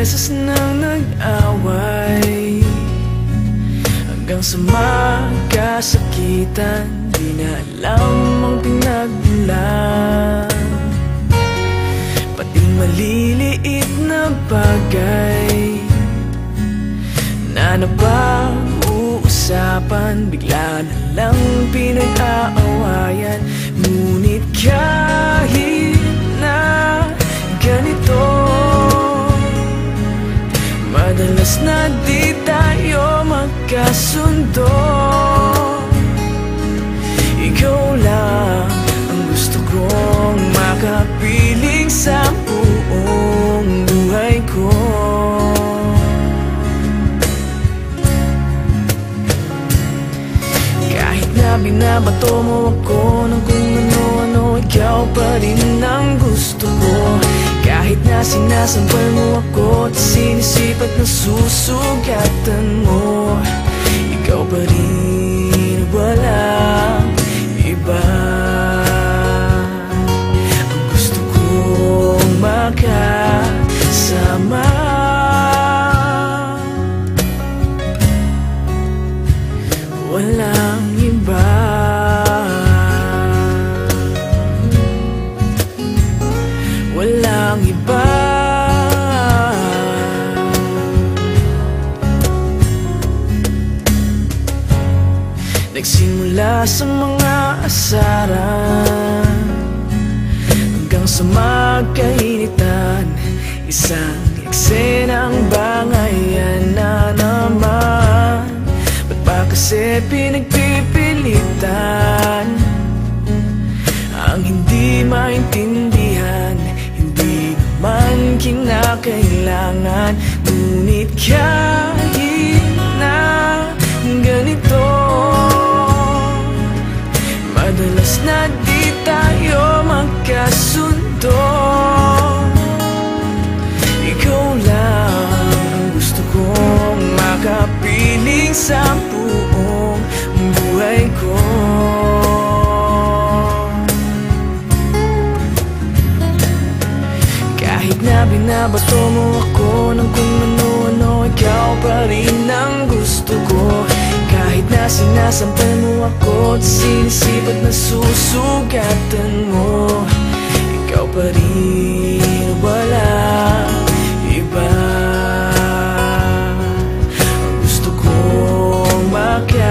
beses nang nag-away, hanggang sa magkasakitan. Di na alam ang pinagmulan, pati maliliit na bagay na napag-uusapan, bigla na lang pinag-aawayan. Ngunit kahit na ganito, madalas na di tayo magkasundo. Ikaw lang ang gusto kong makapiling sa buong buhay ko. Kahit na binabato mo ako ng kung ano-ano, ikaw pa rin ang gusto ko. Kahit na sinasampal mo ako at sinisipat na susugatan mo, ikaw pa rin, walang iba. Ang gusto kong makasama, walang iba. Walang iba. Nagsimula sa mga asaran hanggang sa magkainitan, isang eksenang bangayan na naman. Ba't ba kasi pinagpipilitan ang hindi maintindihan? Hindi naman kinakailangan. Ngunit kahit na ganito, madalas na di tayo magkasundo. Ikaw lang ang gusto kong makapiling sa buong buhay ko. Kahit na binabato mo ako ng kung ano-ano, ikaw pa rin ang gusto ko. Kahit na sinasampal mo ako at sinisipat na susugatan mo, ikaw pa rin, walang iba. Ang gusto kong makasama,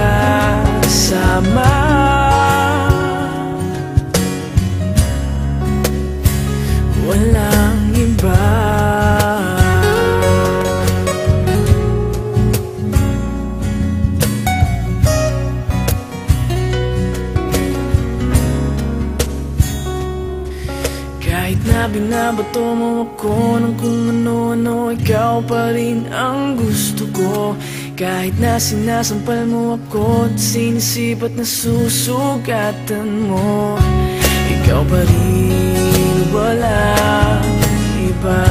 walang iba. Kahit na binabato mo ako ng kung ano-ano, ikaw pa rin ang gusto ko. Kahit na sinasampal mo ako at sinisipat na susugatan mo, ikaw pa rin, walang iba.